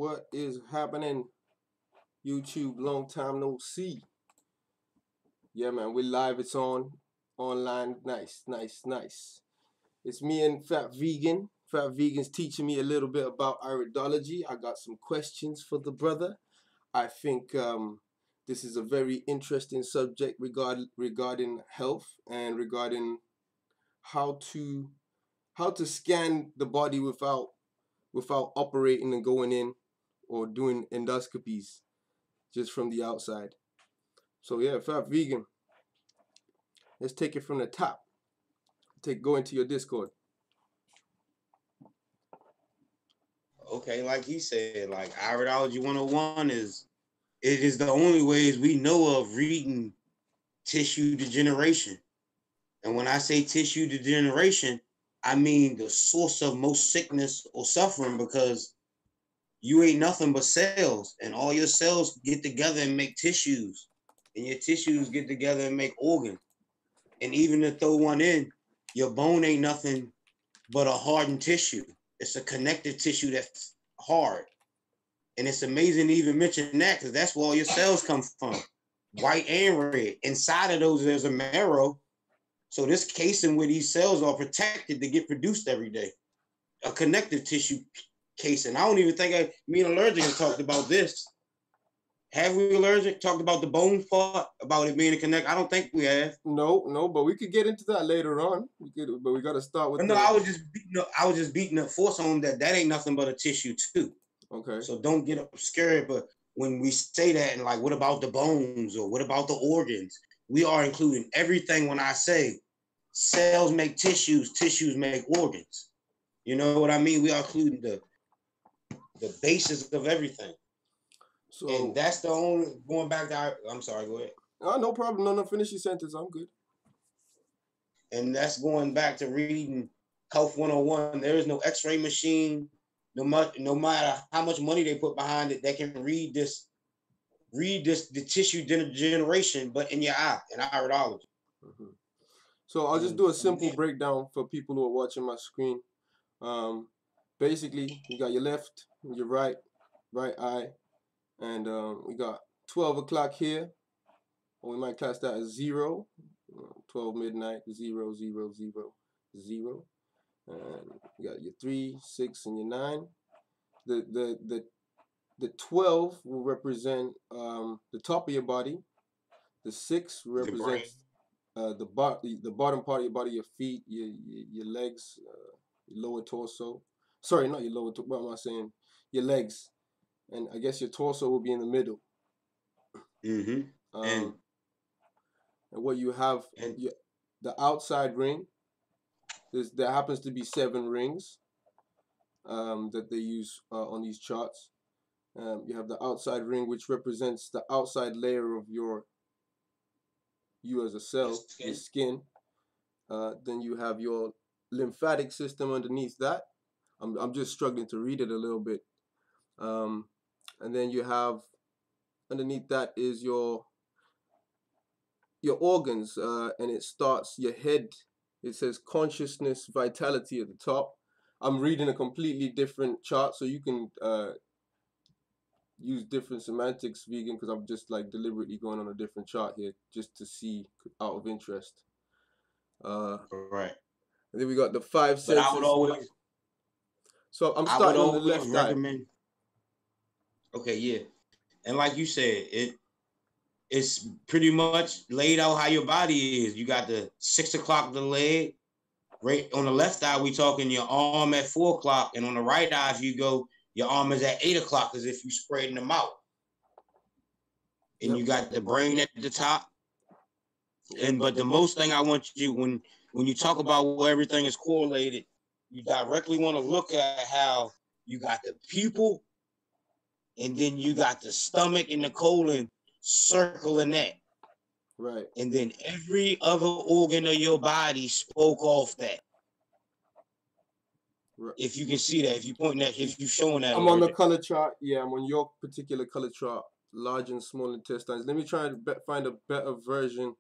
What is happening, YouTube? Long time no see. Yeah, man, we're live. It's on online. Nice, nice, nice. It's me and Fat Vegan. Fat Vegan's teaching me a little bit about iridology. I got some questions for the brother. I think this is a very interesting subject regarding health and regarding how to scan the body without operating and going in or doing endoscopies just from the outside. So yeah, Fat Vegan, let's take it from the top. Go into your Discord. Okay, like he said, like Iridology 101 it is the only ways we know of reading tissue degeneration. And when I say tissue degeneration, I mean the source of most sickness or suffering, because you ain't nothing but cells, and all your cells get together and make tissues, and your tissues get together and make organs. And even to throw one in, your bone ain't nothing but a hardened tissue. It's a connective tissue that's hard. And it's amazing to even mention that, because that's where all your cells come from, white and red. Inside of those, there's a marrow. So this casing where these cells are protected to get produced every day, a connective tissue casing. I don't even think me and Allergic have talked about this. Have we, Allergic, talked about the bone part, about it being a connect? I don't think we have. No, but we could get into that later on. But we got to start with. No, I was just beating up force on that ain't nothing but a tissue too. Okay. So don't get scared. But when we say that, and like, what about the bones or what about the organs? We are including everything. When I say cells make tissues, tissues make organs. You know what I mean? We are including the basis of everything. So, and that's the only, going back to, I'm sorry, go ahead. No problem. No, finish your sentence. I'm good. And that's going back to reading Health 101. There is no x-ray machine, no matter how much money they put behind it, that can read the tissue degeneration, but in your eye, in iridology. Mm-hmm. So I'll just do a simple breakdown for people who are watching my screen. Basically, you got your left, your right eye, and we got 12 o'clock here, or we might class that as 0, 12 midnight, 0, 0, 0, 0. And you got your 3, 6, and your 9. The 12 will represent the top of your body. The 6 represents the bottom part of your body, your feet, your legs, your lower torso. Sorry, not your lower torso. What am I saying? Your legs, and I guess your torso will be in the middle. Mm-hmm. And what you have, the outside ring. There happens to be 7 rings that they use on these charts. You have the outside ring, which represents the outside layer of you as a cell, your skin. Then you have your lymphatic system underneath that. I'm just struggling to read it a little bit. And then you have underneath that is your organs, and it starts your head. It says consciousness, vitality at the top. I'm reading a completely different chart, so you can use different semantics, Vegan, because I'm just like deliberately going on a different chart here just to see out of interest. Right. And then we got the 5 senses. But I would always. So I'm starting on the left recommend. Okay, yeah, and like you said, it's pretty much laid out how your body is. You got the 6 o'clock the leg. Right on the left eye, we talking your arm at 4 o'clock, and on the right eye, if you go, your arm is at 8 o'clock, as if you spreading them out. And you got the brain at the top. But the most thing I want you, when you talk about where everything is correlated, you directly want to look at how you got the pupil, and then you got the stomach and the colon circling that. Right. And then every other organ of your body spoke off that. Right. If you can see that, if you pointing that, if you showing that. I'm on the color chart. Yeah, I'm on your particular color chart. Large and small intestines. Let me try and find a better version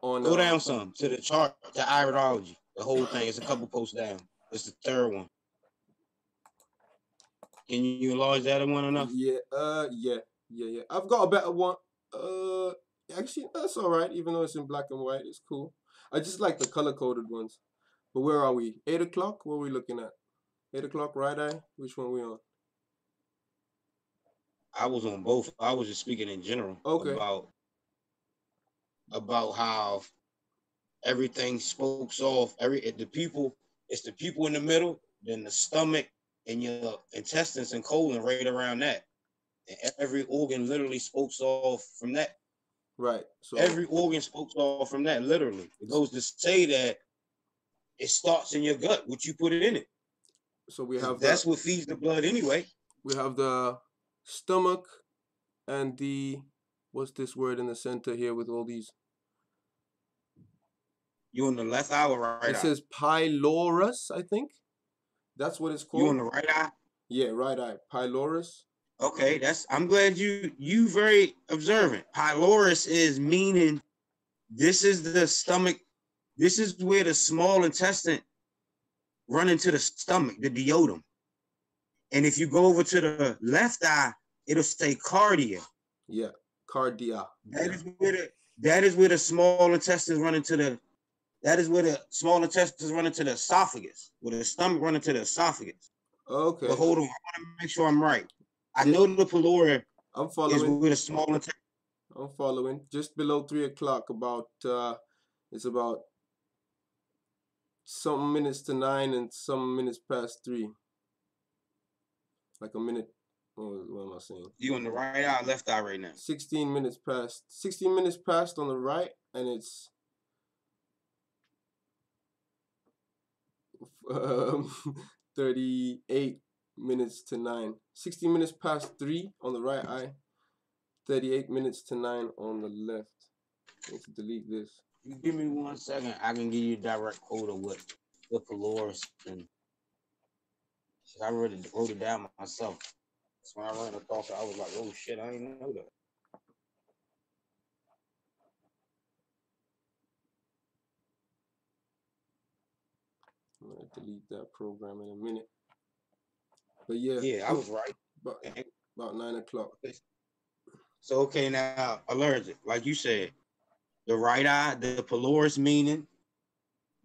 on. Go down some to the chart, the iridology. The whole thing is a couple posts down. It's the third one. Can you enlarge that one enough? Yeah. I've got a better one. Actually, that's all right. Even though it's in black and white, it's cool. I just like the color coded ones. But where are we? 8 o'clock. What are we looking at? 8 o'clock. Right eye. Which one we on? I was on both. I was just speaking in general Okay. about how everything spokes off. It's the people in the middle, then the stomach and your intestines and colon right around that. And every organ literally spokes off from that. Right. So every organ spokes off from that, literally. It goes to say that it starts in your gut, what you put in it. So we have that's what feeds the blood anyway. We have the stomach and what's this word in the center here with all these? You on the left eye or right eye? It says pylorus, I think. That's what it's called. You on the right eye? Yeah, right eye. Pylorus. Okay, I'm glad you very observant. Pylorus is meaning this is the stomach. This is where the small intestine run into the stomach, the duodenum. And if you go over to the left eye, it'll say cardia. Yeah, cardia. That is where the small intestines run into the. That is where the small intestines run into the esophagus, where the stomach run into the esophagus. Okay. But hold on, I want to make sure I'm right. I know the pylori is where the small intestine. I'm following. Just below 3 o'clock, it's about some minutes to 9 and some minutes past 3. Like a minute. What am I saying? You on the right eye, left eye right now? 16 minutes past. 16 minutes past on the right, and it's 38 minutes to 9. 16 minutes past 3 on the right eye. 38 minutes to 9 on the left. I need to delete this. You give me 1 second. I can give you a direct quote of what the pylorus and I wrote it down myself. So when I ran across it, I was like, oh shit, I didn't know that. I'm gonna delete that program in a minute. But yeah. Yeah, I was right. About 9 o'clock. So okay, now allergic, like you said, the right eye, the pylorus meaning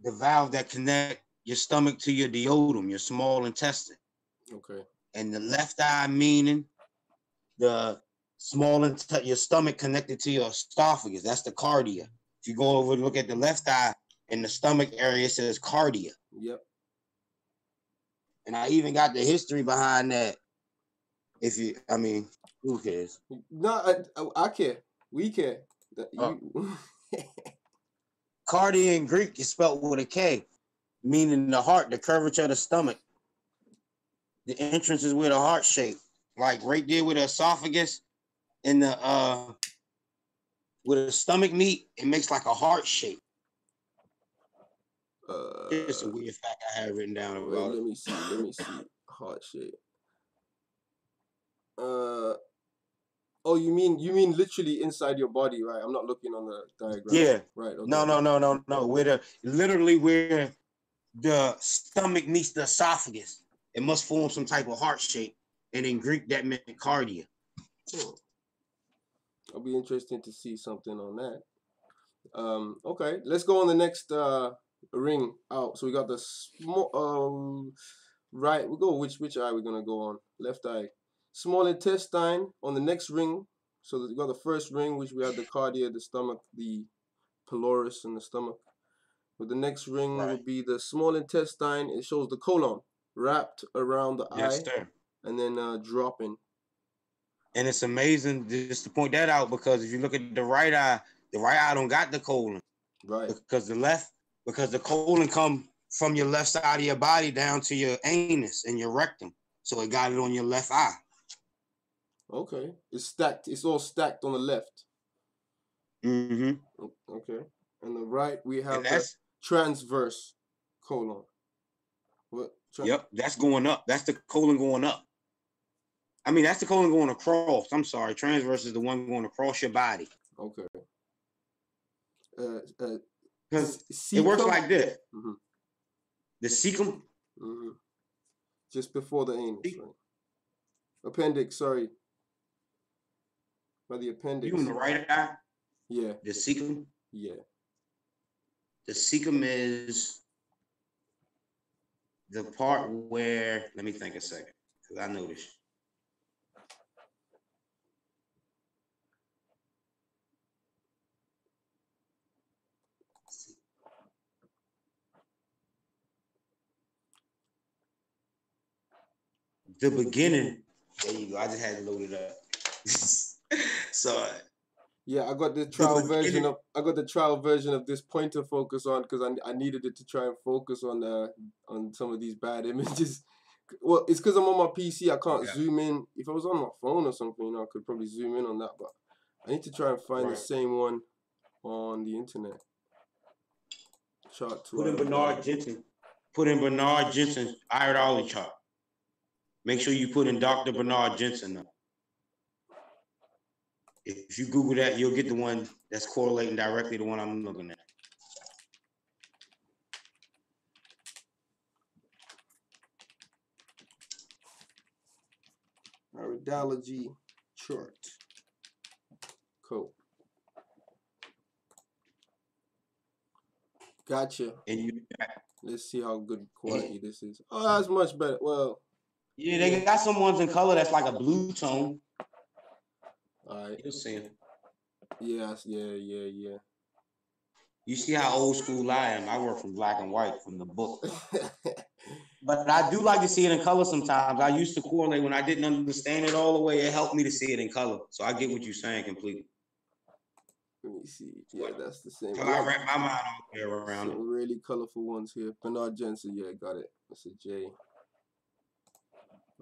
the valve that connect your stomach to your duodenum, your small intestine. Okay. And the left eye meaning the your stomach connected to your esophagus. That's the cardia. If you go over and look at the left eye in the stomach area, it says cardia. Yep. And I even got the history behind that. Who cares? No, I care. We care. Cardia in Greek is spelled with a K, meaning the heart, the curvature of the stomach. The entrance is where the heart shape, like right there with the esophagus and the where the stomach meet, it makes like a heart shape. It's a weird fact I have written down about it. Let me see. Heart shape. Oh, you mean literally inside your body, right? I'm not looking on the diagram. Yeah. Right. Okay. No. Where the stomach meets the esophagus, it must form some type of heart shape, and in Greek that meant cardia. It'll be interesting to see something on that. Okay, let's go on the next ring out. So we got the small right. We go which eye we're gonna go on? Left eye. Small intestine on the next ring. So we got the first ring, which we had the cardia, the stomach, the pylorus, and the stomach. But the next ring would be the small intestine. It shows the colon wrapped around the eye, and then dropping. And it's amazing just to point that out, because if you look at the right eye don't got the colon. Right. Because the colon come from your left side of your body down to your anus and your rectum. So it got it on your left eye. Okay. It's stacked. It's all stacked on the left. Mm-hmm. Okay. And the right, we have the transverse colon. What? Yep, that's going up. That's the colon going up. I mean, that's the colon going across. I'm sorry. Transverse is the one going across your body. Okay. Because it works like this. Mm-hmm. The cecum. Mm-hmm. Just before the anus, right? Appendix, sorry. By the You on appendix. the right eye? Yeah. The cecum? Yeah. The cecum is the part where, let me think a second, because I know this. The beginning, there you go. I just had to load it up. So Yeah, I got the the trial version beginning, of this pointer focus on because I needed it to try and focus on some of these bad images. Well, it's because I'm on my PC. I can't yeah, zoom in. If I was on my phone or something, I could probably zoom in on that. But I need to try and find the right. same one on the internet. Chart to Put in Bernard iridology. Jensen. Put in Bernard Jensen's iridology chart. Make sure you put in Dr. Bernard Jensen. If you Google that, you'll get the one that's correlating directly to the one I'm looking at. Iridology chart. Cool. Gotcha. And you, Let's see how good quality this is. Oh, that's much better. Well, yeah, they got some ones in color that's like a blue tone. all right. You'll see 'em. Yes, yeah. You see how old school I am. I work from black and white from the book. But I do like to see it in color sometimes. I used to correlate when I didn't understand it all the way. It helped me to see it in color. So I get what you're saying completely. Let me see. Yeah, that's the same. So I I like wrap my mind all the way around it. some really colorful ones here. Bernard Jensen, yeah, got it. That's a J.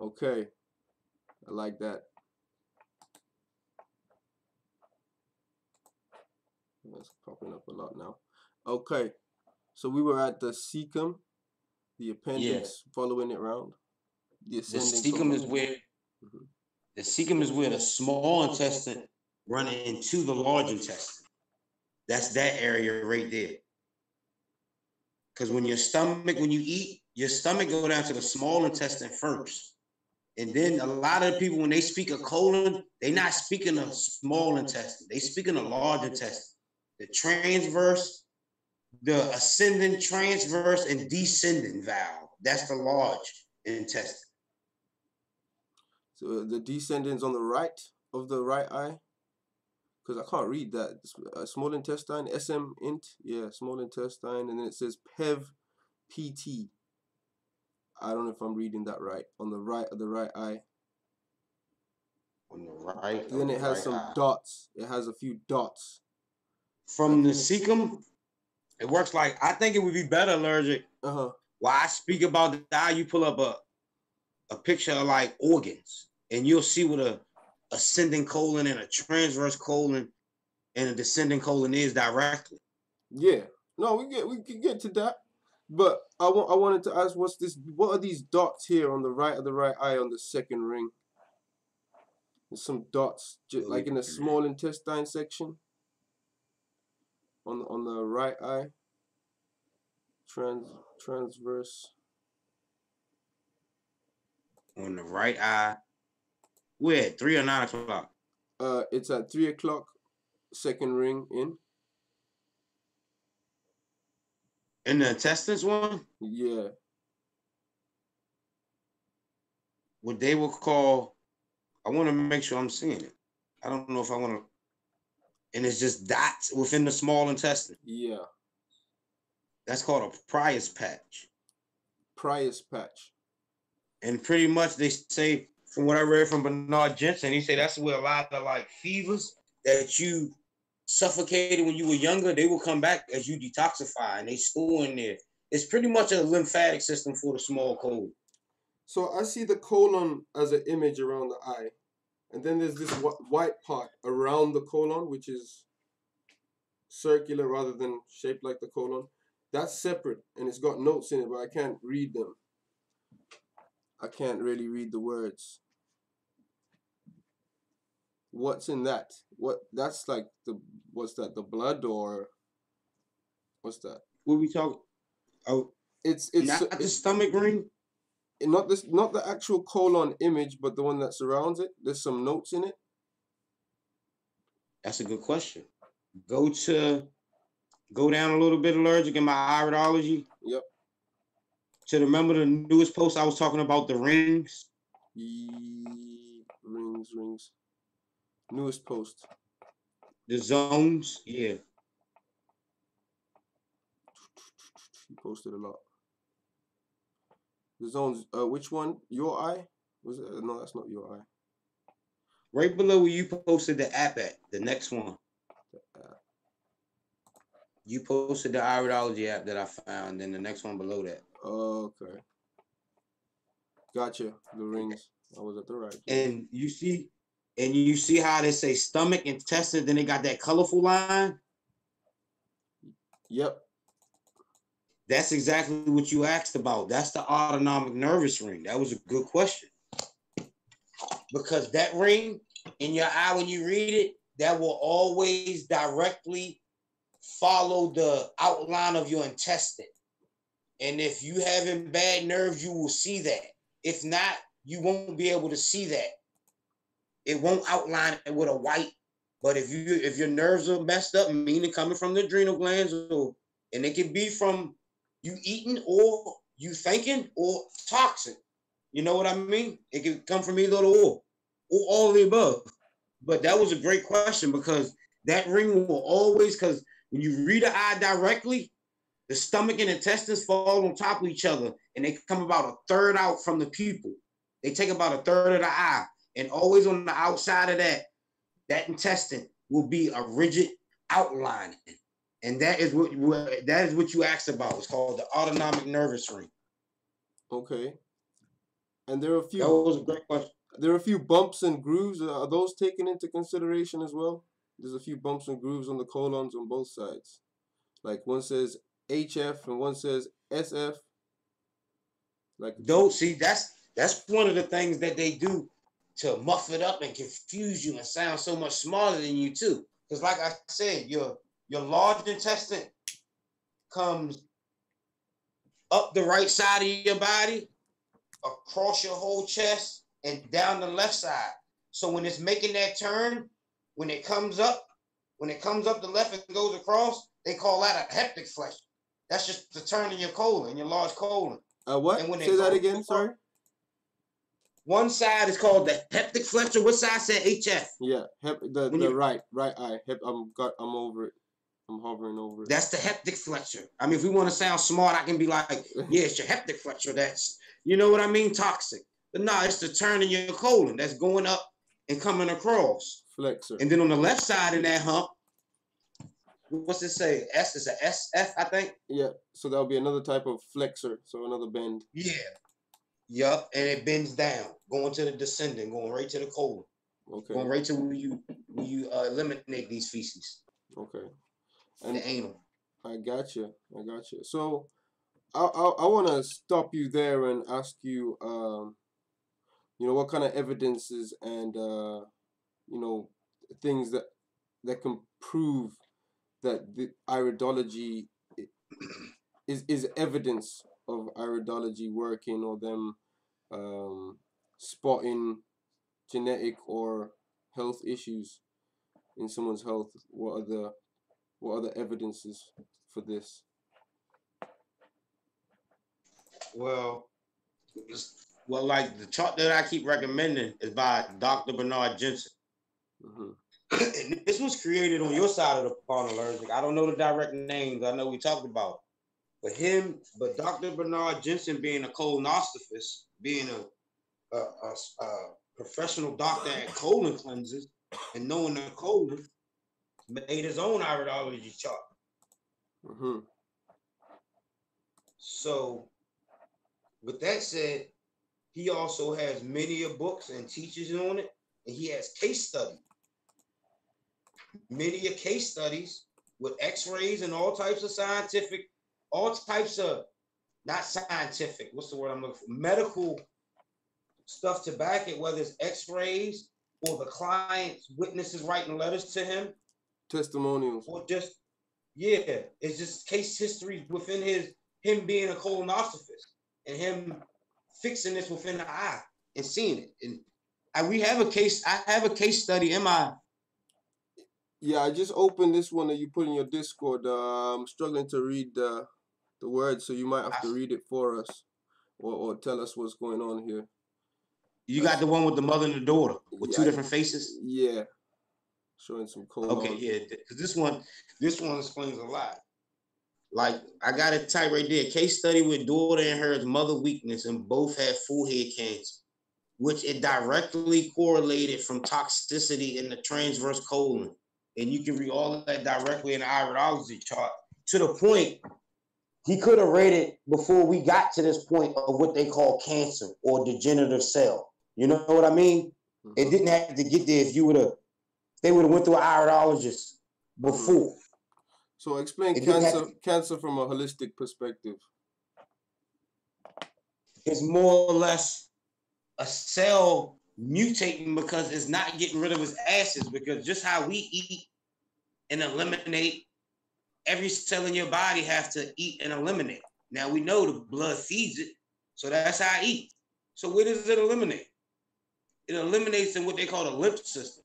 Okay, I like that. That's popping up a lot now. Okay, so we were at the cecum, the appendix, following it around. The The ascending cecum is colon. where the cecum is where the small intestine run into the large intestine. That's that area right there. Because when you eat, your stomach go down to the small intestine first. And then a lot of people, when they speak of colon, they not speaking of small intestine. They speaking of large intestine. The transverse, the ascending, transverse, and descending valve. That's the large intestine. So the descendants on the right of the right eye, because I can't read that. Small intestine, SM int, yeah, small intestine, and then it says PEV PT. I don't know if I'm reading that right. On the right of the right eye. On the right. Then it has some dots. It has a few dots. From the cecum, it works like, I think it would be better, Allergic. While I speak about the eye, you pull up a picture of like organs, and you'll see what a ascending colon and a transverse colon and a descending colon is directly. Yeah. No, we can get to that. But I wanted to ask, what are these dots here on the right of the right eye on the second ring? There's some dots like in the small intestine section. On the right eye. Transverse. On the right eye. We're at 3 or 9 o'clock. It's at 3 o'clock, second ring in. In the intestines one? Yeah. What they will call, I want to make sure I'm seeing it. I don't know if I want to, and it's just dots within the small intestine. Yeah. That's called a Prius patch. Prius patch. And pretty much they say, from what I read from Bernard Jensen, he said that's where a lot of like fevers that you suffocated when you were younger, they will come back as you detoxify and they store in there. It's pretty much a lymphatic system for the small colon. So I see the colon as an image around the eye. And then there's this white part around the colon, which is circular rather than shaped like the colon. That's separate, and it's got notes in it, but I can't read them. I can't really read the words. What's in that? That's like what's that? The blood or what's that? What we talking? Oh, it's not the stomach ring. not the actual colon image, but the one that surrounds it. There's some notes in it. That's a good question. Go down a little bit, Allergic, in my Iridology. Yep. To remember the newest post I was talking about the rings. Rings. Newest post. The zones. Yeah. He posted a lot. The zones. Which one? Your eye? Was it? No, that's not your eye. Right below where you posted the app at. The next one. You posted the Iridology app that I found, and the next one below that. Okay. Gotcha. The rings. I was at the right place. And you see how they say stomach, intestine, then they got that colorful line? Yep. That's exactly what you asked about. That's the autonomic nervous ring. That was a good question. Because that ring in your eye, when you read it, that will always directly follow the outline of your intestine. And if you having bad nerves, you will see that. If not, you won't be able to see that. It won't outline it with a white. But if your nerves are messed up, meaning coming from the adrenal glands, and it can be from you eating or you thinking or toxic. You know what I mean? It can come from either or all of the above. But that was a great question because that ring will always, because when you read the eye directly, the stomach and intestines fall on top of each other and they come about a third out from the pupil. They take about a third of the eye, and always on the outside of that intestine will be a rigid outline. And that is what you asked about. It's called the autonomic nervous ring. Okay. And there are a few. That was a great question. There are a few bumps and grooves. Are those taken into consideration as well? There's a few bumps and grooves on the colons on both sides. Like one says HF and one says SF. Like those, see, that's one of the things that they do to muff it up and confuse you and sound so much smaller than you too. Because like I said, your large intestine comes up the right side of your body, across your whole chest, and down the left side. So when it's making that turn, when it comes up the left and goes across, they call that a heptic flexion. That's just the turn in your colon, your large colon. What? And when Say that again, sorry. One side is called the heptic flexor. What side said HF? Yeah, the right eye. I'm over it. I'm hovering over it. That's the heptic flexor. I mean, if we want to sound smart, I can be like, yeah, it's your heptic flexor. That's, you know what I mean? Toxic. But no, it's the turn in your colon that's going up and coming across. Flexor. And then on the left side of that hump, what's it say? S is a SF, I think. Yeah. So that'll be another type of flexor. So another bend. Yeah. Yup. And it bends down, going to the descending, going right to the colon. Okay. Going right to where you eliminate these feces. Okay. And the anal. I gotcha. So I want to stop you there and ask you, what kind of evidences and things that can prove that the iridology is evidence of iridology working, or them spotting genetic or health issues in someone's health. What are the evidences for this? Well, like the chart that I keep recommending is by Dr. Bernard Jensen. Mm-hmm. And this was created on your side of the pond, Allergic. I don't know the direct names. I know we talked about it. But Dr. Bernard Jensen, being a colonoscopist, being a professional doctor at colon cleanses and knowing the colon, made his own iridology chart. Mm-hmm. So, with that said, he also has many books and teaches on it, and he has case studies. Many case studies with x-rays and all types of not scientific, what's the word I'm looking for? Medical stuff to back it, whether it's x-rays or the client's witnesses writing letters to him. Testimonials. Or it's just case history within him being a colonoscopist and him fixing this within the eye and seeing it. And I have a case study in my. Yeah, I just opened this one that you put in your Discord. I'm struggling to read the words, so you might have to read it for us, or tell us what's going on here. You got the one with the mother and the daughter with two different faces? Yeah. Showing some colon. Okay, yeah. Because this one explains a lot. Like, I got it typed right there. Case study with daughter and her mother weakness, and both had forehead cancer, which it directly correlated from toxicity in the transverse colon. And you can read all of that directly in the iridology chart to the point he could have rated before we got to this point of what they call cancer or degenerative cell. You know what I mean? Mm-hmm. It didn't have to get there if they would have went through an iridologist before. So explain cancer from a holistic perspective. It's more or less a cell mutating because it's not getting rid of its acids, because just how we eat and eliminate, every cell in your body has to eat and eliminate. Now we know the blood feeds it, so that's how I eat. So where does it eliminate? It eliminates in what they call the lymph system,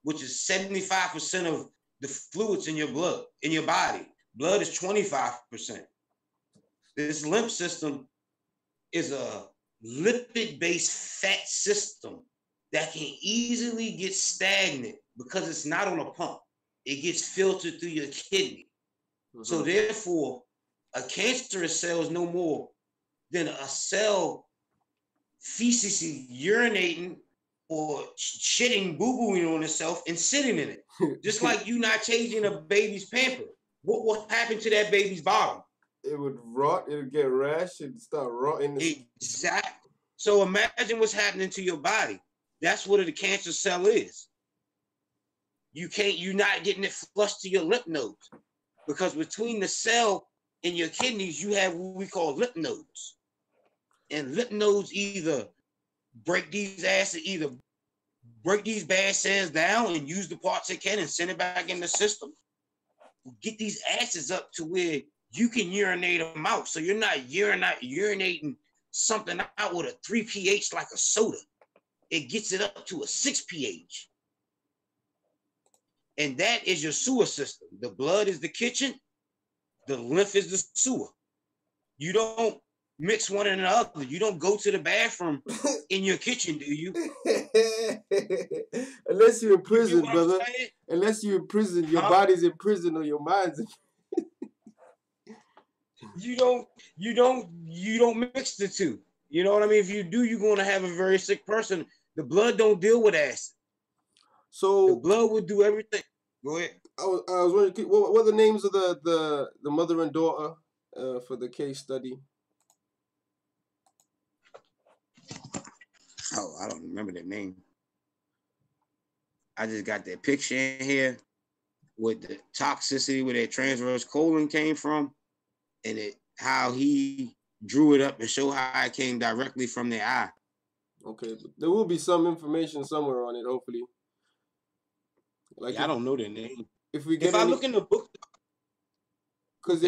which is 75% of the fluids in your blood, in your body. Blood is 25%. This lymph system is a lipid-based fat system that can easily get stagnant because it's not on a pump. It gets filtered through your kidney. Mm-hmm. So therefore, a cancerous cell is no more than a cell feces urinating or shitting, boo-booing on itself and sitting in it. Just like you not changing a baby's pamper. What will happen to that baby's bottom? It would rot, it would get rash, and start rotting. Exactly. So imagine what's happening to your body. That's what a cancer cell is. You're not getting it flushed to your lymph nodes, because between the cell and your kidneys, you have what we call lymph nodes. And lymph nodes either break these bad cells down and use the parts they can and send it back in the system. Get these acids up to where you can urinate them out. So you're not urinating something out with a 3 pH like a soda. It gets it up to a 6 pH. And that is your sewer system. The blood is the kitchen. The lymph is the sewer. You don't mix one and the other. You don't go to the bathroom in your kitchen, do you? Unless you're in prison, brother. Unless you're in prison, your body's in prison or your mind's in You don't mix the two. You know what I mean? If you do, you're going to have a very sick person. The blood don't deal with acid. So the blood would do everything. Go ahead. I was wondering, what are the names of the mother and daughter for the case study? Oh, I don't remember their name. I just got that picture in here with the toxicity where that transverse colon came from, and how he drew it up and show how it came directly from their eye. Okay, but there will be some information somewhere on it, hopefully. Like, I don't know their name. If I look in the book, because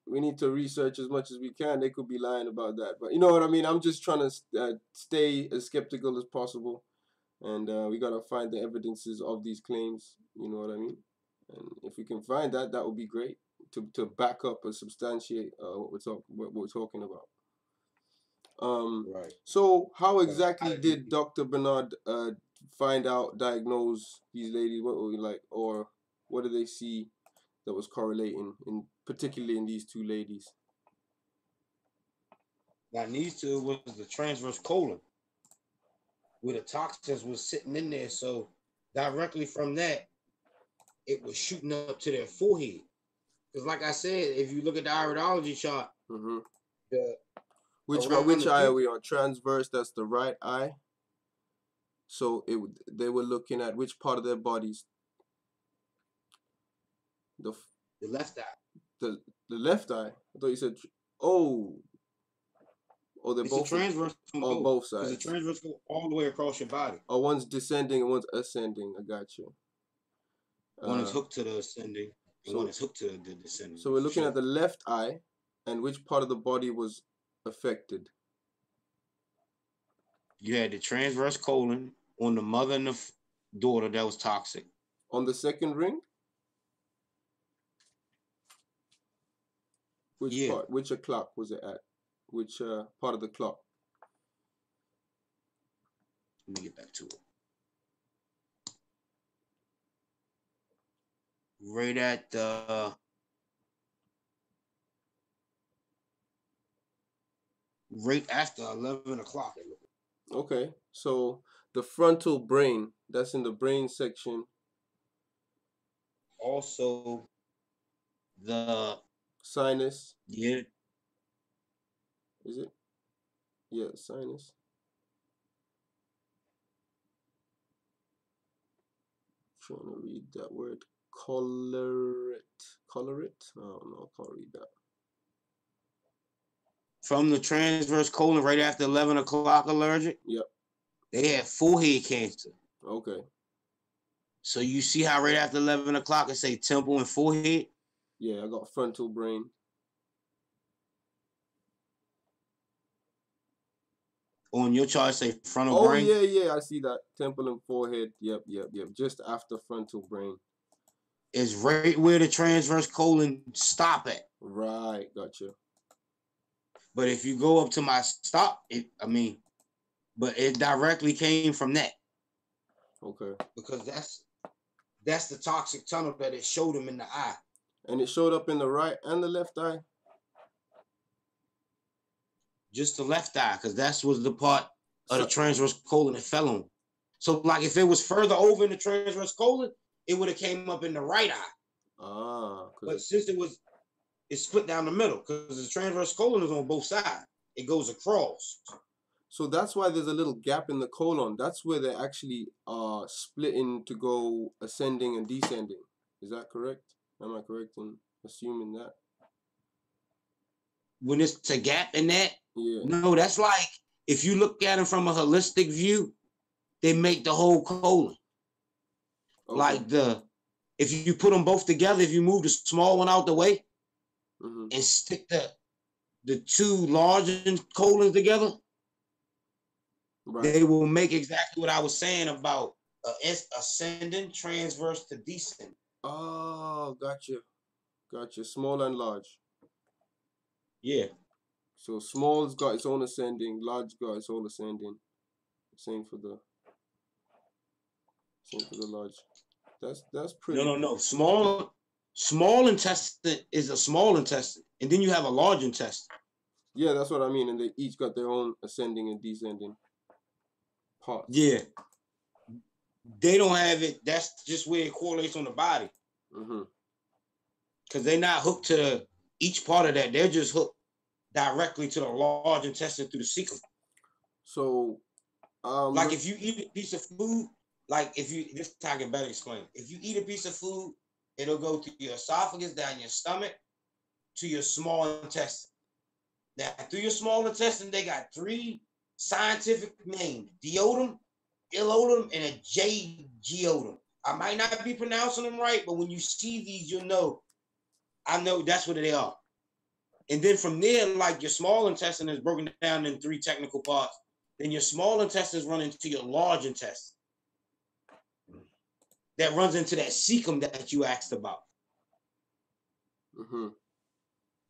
we need to research as much as we can. They could be lying about that, but you know what I mean. I'm just trying to stay as skeptical as possible, and we gotta find the evidences of these claims. You know what I mean? And if we can find that, that would be great to back up and substantiate what we're talking about. Right. So how exactly did Dr. Bernard diagnose these ladies? What were like, or what did they see that was correlating particularly in these two ladies? Now, these two was the transverse colon, where the toxins was sitting in there. So directly from that, it was shooting up to their forehead. Because like I said, if you look at the iridology chart, mm-hmm. Which eye are we on? Transverse, that's the right eye. So they were looking at which part of their bodies? The left eye. The left eye. I thought you said they're both transverse on both sides. It's a transverse all the way across your body. Oh, one's descending and one's ascending. I got you. One is hooked to the ascending, and one is hooked to the descending. So we're looking at the left eye. And which part of the body was affected? You had the transverse colon on the mother and the daughter that was toxic. On the second ring? Which part? Which clock was it at? Which part of the clock? Let me get back to it. Right at the right after 11 o'clock. Okay, so the frontal brain, that's in the brain section. Also, the sinus. Yeah. Is it? Yeah, sinus. Trying to read that word. Colorate. Colorate? Oh no, I can't read that. From the transverse colon right after 11 o'clock allergic. Yep. They had forehead cancer. Okay. So you see how right after 11 o'clock it say temple and forehead? Yeah, I got frontal brain. On your chart say frontal brain? Oh yeah, I see that. Temple and forehead. Yep. Just after frontal brain. It's right where the transverse colon stop at. Right, gotcha. But if you go up to my stop, but it directly came from that. Okay. Because that's the toxic tunnel that it showed him in the eye. And it showed up in the right and the left eye? Just the left eye, because that was the part of the transverse colon it fell on. So like if it was further over in the transverse colon, it would have came up in the right eye. But since it's split down the middle, because the transverse colon is on both sides. It goes across. So that's why there's a little gap in the colon. That's where they actually are splitting to go ascending and descending. Is that correct? Am I correct in assuming that? When it's a gap in that? Yeah. No, that's like, if you look at it from a holistic view, they make the whole colon. Okay. Like if you put them both together, if you move the small one out the way and stick the two large colons together, they will make exactly what I was saying about ascending, transverse to descending. Oh, gotcha. Small and large. Yeah. So small's got its own ascending, large got its own ascending. Same for the large. That's pretty. No. Small intestine is a small intestine, and then you have a large intestine. Yeah, that's what I mean. And they each got their own ascending and descending parts. Yeah. They don't have it. That's just where it correlates on the body. Because they're not hooked to each part of that. They're just hooked directly to the large intestine through the cecum. So, like if you eat a piece of food, this is how I can better explain. If you eat a piece of food, it'll go through your esophagus, down your stomach, to your small intestine. Now, through your small intestine, they got 3 scientific names: duodenum, ileodenum, and a J-geodenum. I might not be pronouncing them right, but when you see these, you'll know. I know that's what they are. And then from there, like your small intestine is broken down in 3 technical parts. Then your small intestines run into your large intestine. That runs into that cecum that you asked about.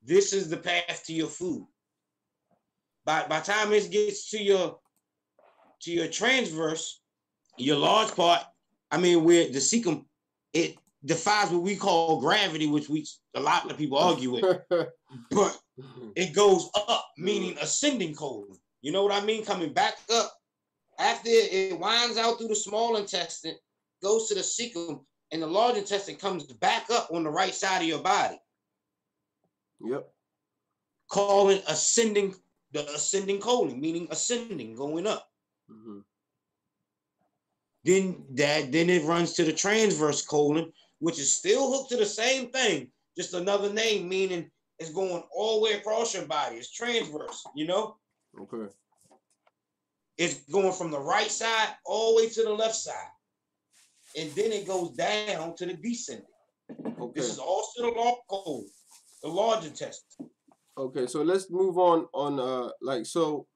This is the path to your food. By the time it gets to your transverse, your large part, where the cecum, it defies what we call gravity, which a lot of people argue with. But it goes up, meaning ascending colon. You know what I mean? Coming back up. After it winds out through the small intestine, goes to the cecum, and the large intestine comes back up on the right side of your body. Yep. Calling the ascending colon, meaning ascending, going up. Then it runs to the transverse colon, which is still hooked to the same thing, just another name, meaning it's going all the way across your body. It's transverse, Okay. It's going from the right side all the way to the left side. And then it goes down to the descending. Okay. This is also the large colon, the large intestine. Okay, so let's move on like so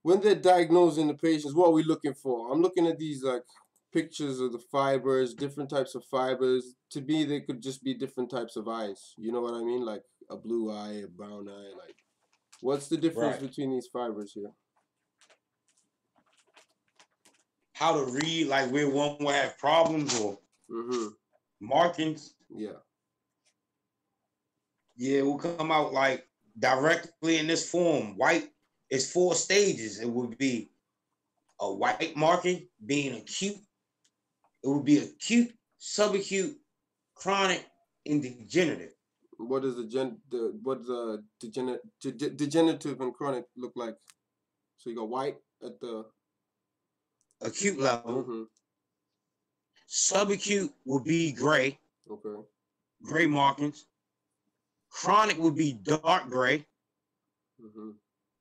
when they're diagnosing the patients, what are we looking for? I'm looking at these like pictures of the fibers, different types of fibers. To me, they could just be different types of eyes. You know what I mean? Like a blue eye, a brown eye. Like, what's the difference Right. between these fibers here? How to read, like where one will have problems or Mm-hmm. markings. Yeah. Yeah, it will come out like directly in this form. White is 4 stages. It would be a white marking being acute. It would be acute, subacute, chronic, and degenerative. What does degenerative and chronic look like? So you got white at the Acute level. mm-hmm. Subacute would be gray, Okay. gray markings. Chronic would be dark gray. Mm-hmm.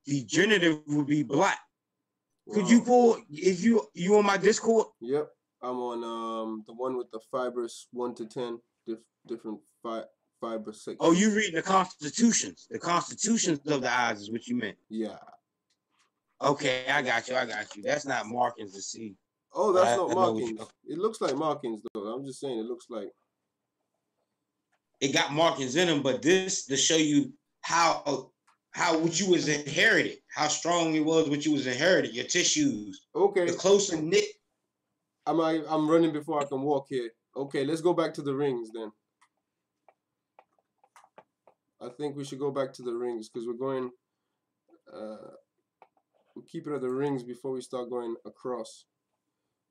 Degenerative would be black. Wow. Could you pull, if you on my Discord? Yep. I'm on the one with the fibers 1 to 10 different fiber sections. Oh, you reading the constitutions. The constitutions of the eyes is what you meant. Yeah. Okay, I got you. That's not markings to see. Oh, that's not I know markings. It looks like markings though. I'm just saying it looks like it got markings in them, but this to show you how what you was inherited, how strong it was what you was inherited, your tissues. okay. The closer knit. I'm running before I can walk here. Okay, let's go back to the rings then. I think we should go back to the rings because we're going we'll keep it at the rings before we start going across.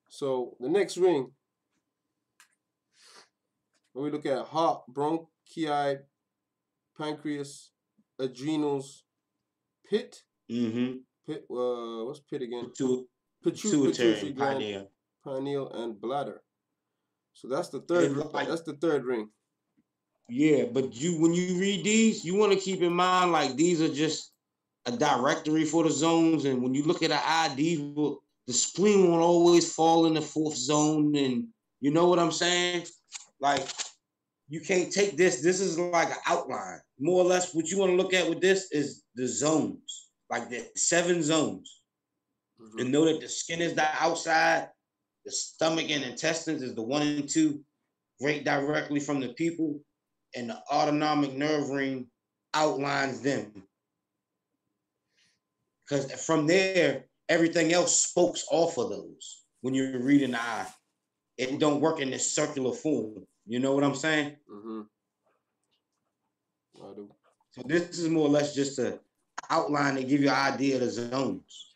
So the next ring, when we look at heart, bronchi, pancreas, adrenals, pit. Mm-hmm. Pit. What's pit again? Pituitary, gland, pineal, and bladder. So that's the third. That's the third ring. Yeah, but when you read these, you want to keep in mind like these are just a directory for the zones, and when you look at an eye, the spleen won't always fall in the 4th zone, and you know what I'm saying? Like you can't take this. This is like an outline, more or less. What you want to look at with this is the zones, like the 7 zones, and know that the skin is the outside, the stomach and intestines is the 1 and 2, right directly from the pupil, and the autonomic nerve ring outlines them. Because from there, everything else spokes off of those when you're reading the eye. It don't work in this circular form. You know what I'm saying? Mm-hmm. I do. So this is more or less just an outline to give you an idea of the zones.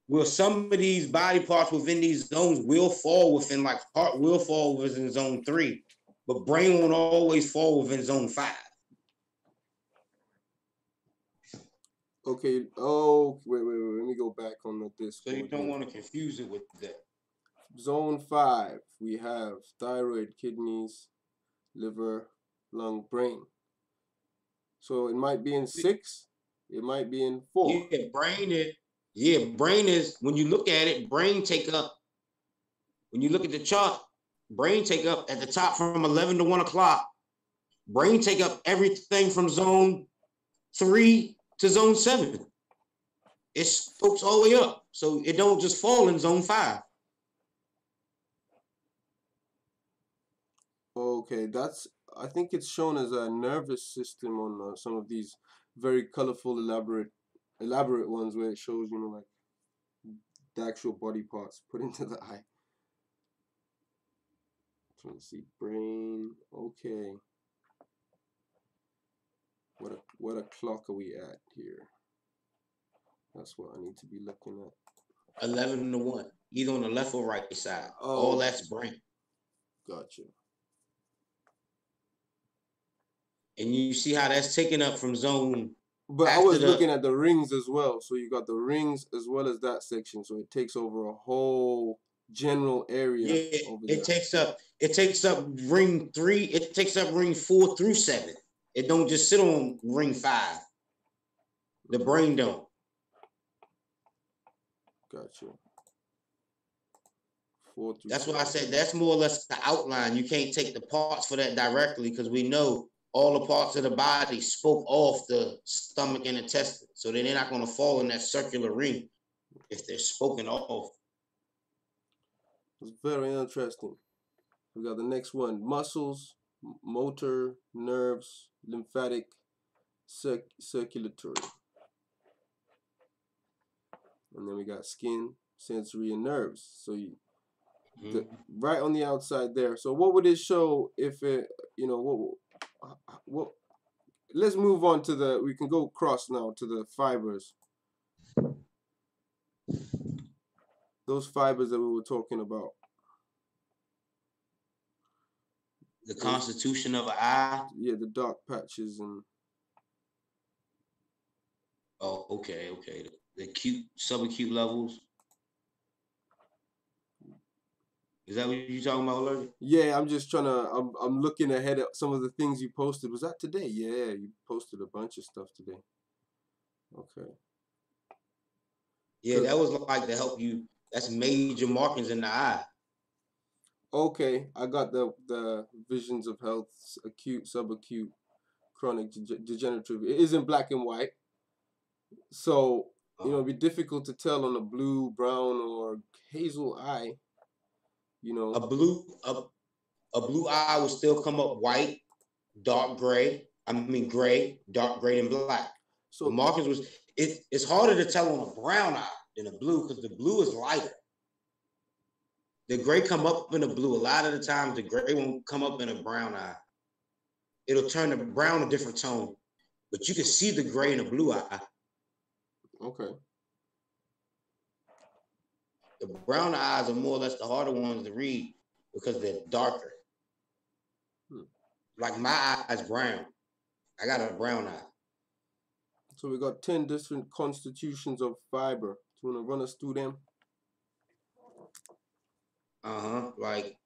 Well, some of these body parts within these zones will fall within, like heart will fall within zone 3, but brain won't always fall within zone 5. Okay. Oh, wait. Let me go back on this. So you don't want to confuse it with that. Zone 5, we have thyroid, kidneys, liver, lung, brain. So it might be in 6. It might be in 4. Yeah, brain is, when you look at it, brain take up, when you look at the chart, brain take up at the top from 11 to 1 o'clock. Brain take up everything from zone 3 to zone 7. It spokes all the way up. So it don't just fall in zone 5. Okay, I think it's shown as a nervous system on some of these very colorful, elaborate ones where it shows, like the actual body parts put into the eye. Trying to see brain. Okay. What a clock are we at here? That's what I need to be looking at. 11 to 1, either on the left or right side. Oh, all that's brain. Gotcha. And you see how that's taken up from zone. But I was looking at the rings as well. So you got the rings as well as that section. So it takes over a whole general area. Yeah, over there. It takes up ring 3. It takes up ring 4 through 7. It don't just sit on ring 5. The brain don't. Gotcha. 4 through That's why I 7. said that's more or less the outline. You can't take the parts for that directly because we know all the parts of the body spoke off the stomach and intestine. So then they're not going to fall in that circular ring if they're spoken off. It's very interesting. We got the next one: muscles, motor, nerves, lymphatic, circulatory. And then we got skin, sensory, and nerves. So right on the outside there. So what would it show if it, what let's move on to we can go across now to the fibers. Those fibers that we were talking about. The constitution of an eye? Yeah, the dark patches and... Oh, okay. The acute, subacute levels. Is that what you're talking about, Allergic? Yeah, I'm just trying to, I'm looking ahead at some of the things you posted. Was that today? Yeah, you posted a bunch of stuff today. Okay. Yeah, that was like to help you. That's major markings in the eye. Okay, I got the visions of health, acute, subacute, chronic, degenerative. It is in black and white. So, it'd be difficult to tell on a blue, brown, or hazel eye. A blue eye will still come up white, dark gray. Gray, dark gray, and black. So the markings was it's harder to tell on a brown eye than a blue because the blue is lighter. The gray come up in a blue. A lot of the times the gray won't come up in a brown eye. It'll turn the brown a different tone, but you can see the gray in a blue eye. Okay. The brown eyes are more or less the harder ones to read because they're darker. Like my eye is brown. I got a brown eye. So we got 10 different constitutions of fiber. Do you want to run us through them? Like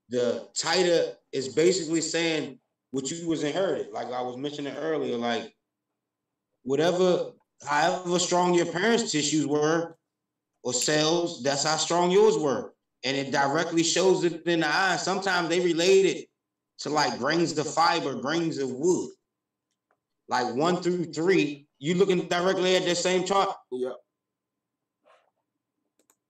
the tighter is basically saying what you was inherited. Like I was mentioning earlier, like however strong your parents' tissues were or cells, that's how strong yours were. And it directly shows it in the eye. Sometimes they relate it to like grains of fiber, grains of wood. Like 1 through 3, you looking directly at that same chart? Yeah.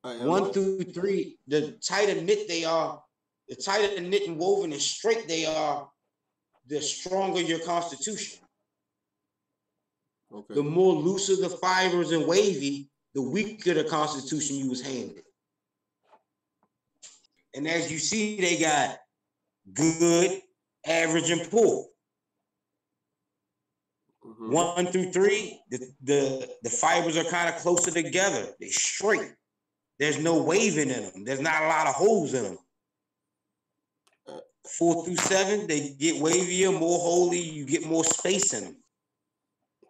1 through 3, the tighter knit they are, the tighter the knit and woven and straight they are, the stronger your constitution. Okay. The more looser the fibers and wavy, the weaker the constitution you was handed. And as you see, they got good, average, and poor. 1 through 3, the fibers are kind of closer together. They're straight. There's no waving in them. There's not a lot of holes in them. 4 through 7, they get wavier, more holy. You get more space in them.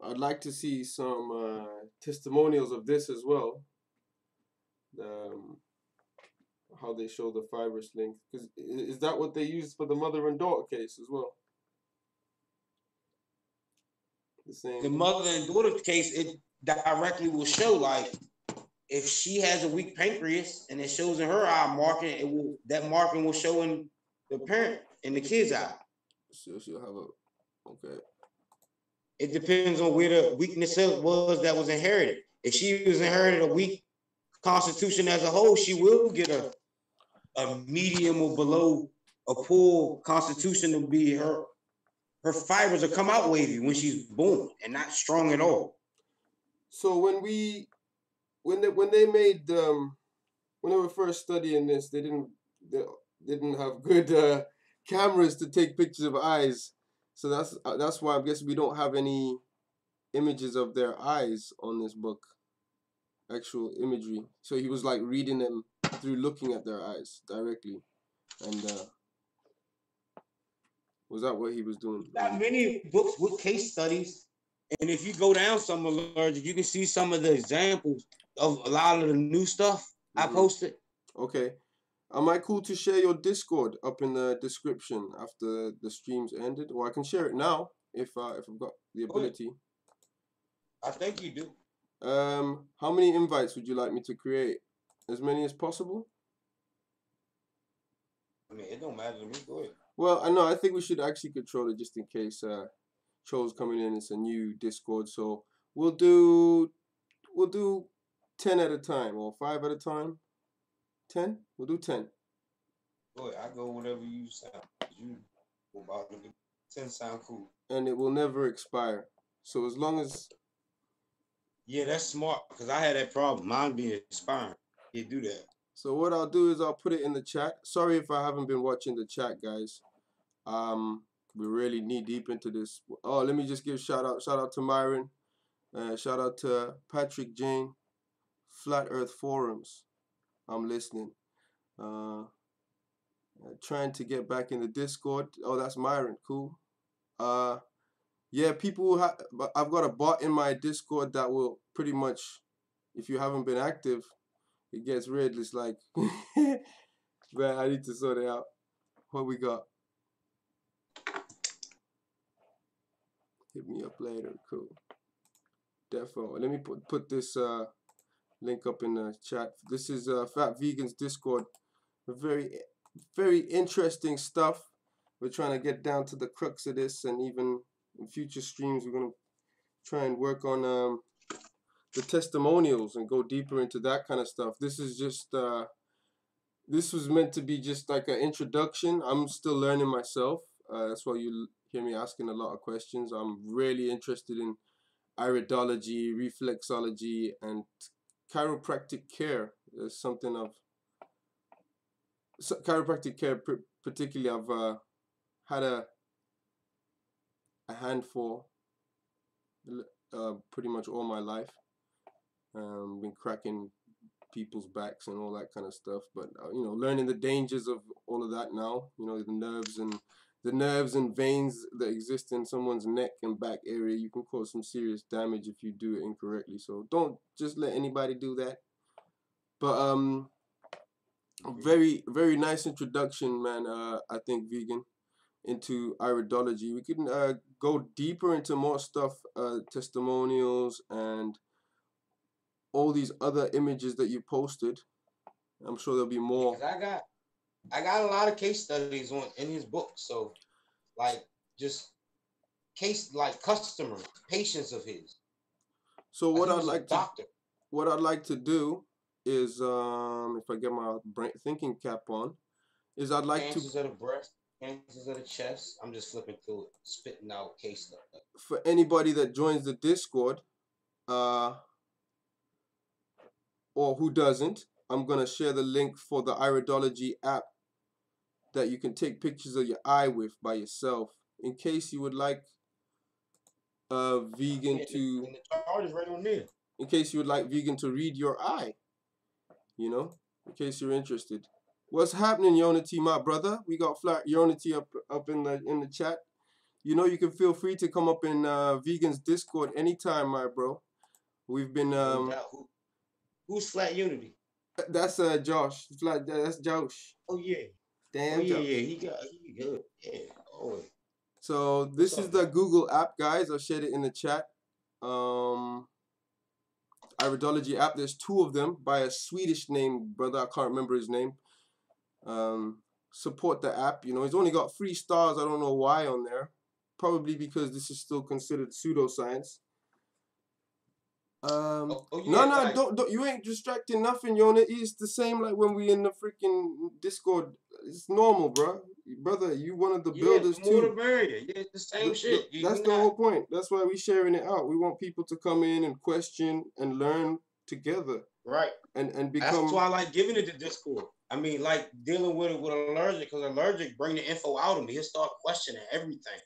I'd like to see some testimonials of this as well. How they show the fibrous length. Because is that what they use for the mother and daughter case as well? The mother and daughter case, it directly will show like if she has a weak pancreas and it shows in her eye marking, that marking will show in the parent in the kid's eye. So she'll have okay. It depends on where the weakness was that was inherited. If she was inherited a weak constitution as a whole, she will get a medium or below a poor constitution to be her fibers will come out wavy when she's born and not strong at all. So when they made when they were first studying this, they didn't have good cameras to take pictures of eyes. So that's why I guess we don't have any images of their eyes on this book. Actual imagery. So he was like reading them through looking at their eyes directly. And was that what he was doing? Got many books with case studies. And if you go down some Allergic, you can see some of the examples of a lot of the new stuff I posted. Okay. Am I cool to share your Discord up in the description after the stream's ended? Or I can share it now if I've got the ability. I think you do. How many invites would you like me to create? As many as possible. I mean, it don't matter to me. Go ahead. Well, I know. I think we should actually control it just in case trolls coming in. It's a new Discord, so we'll do 10 at a time or 5 at a time. 10. We'll do 10. Go ahead. I go whatever you sound. You go about 10 sound cool. And it will never expire. So as long as yeah, that's smart because I had that problem. Mine being expiring. You do that. So what I'll do is I'll put it in the chat. Sorry if I haven't been watching the chat, guys. We're really knee deep into this. Oh, let me just give shout out to Myron. Shout out to Patrick Jane. Flat Earth Forums. I'm listening. Trying to get back in the Discord. Oh, that's Myron. Cool. Yeah, people. I've got a bot in my Discord that will pretty much, if you haven't been active, it gets red. It's like, man, I need to sort it out. What we got? Hit me up later. Cool. Defo. Let me put this link up in the chat. This is Fat Vegans Discord. Very interesting stuff. We're trying to get down to the crux of this, and even in future streams, we're gonna try and work on the testimonials and go deeper into that kind of stuff. This is just this was meant to be just like an introduction. I'm still learning myself. That's why you hear me asking a lot of questions. I'm really interested in iridology, reflexology, and chiropractic care. There's something of chiropractic care, particularly. I've had a handful pretty much all my life. Been cracking people's backs and all that kind of stuff, but you know, learning the dangers of all of that now. You know, the nerves and veins that exist in someone's neck and back area. You can cause some serious damage if you do it incorrectly. So don't just let anybody do that. But very nice introduction, man. I think vegan into iridology. We can go deeper into more stuff, testimonials and all these other images that you posted. I'm sure there'll be more. I got a lot of case studies in his book. So like just customers, patients of his. So what I'd like to do is if I get my brain thinking cap on, is I'd like cancers of the breast, cancers of the chest. I'm just flipping through it, spitting out case stuff. For anybody that joins the Discord, or who doesn't, I'm gonna share the link for the Iridology app that you can take pictures of your eye with by yourself, in case you would like vegan to. And the chart is right on there. In case you would like vegan to read your eye, you know, in case you're interested. What's happening, Unity, my brother? We got Flat Unity up in the chat. You know, you can feel free to come up in Vegans Discord anytime, my bro. We've been Who's Flat Unity? That's Josh. That's Josh. Oh yeah. Damn. Oh yeah, yeah. He good. Yeah. Oh. So this is the Google app, guys. I'll share it in the chat. Iridology app. There's 2 of them by a Swedish name brother. I can't remember his name. Support the app. You know, he's only got 3 stars. I don't know why on there. Probably because this is still considered pseudoscience. No, don't. You ain't distracting nothing, Yona. It's the same like when we in the freaking Discord. It's normal, brother. You one of the builders too. Yeah, it's the same shit. That's the whole point. That's why we sharing it out. We want people to come in and question and learn together. Right. And become. That's why I like giving it to Discord. I mean, like dealing with it with Allergic, because Allergic bring the info out of me. He'll start questioning everything.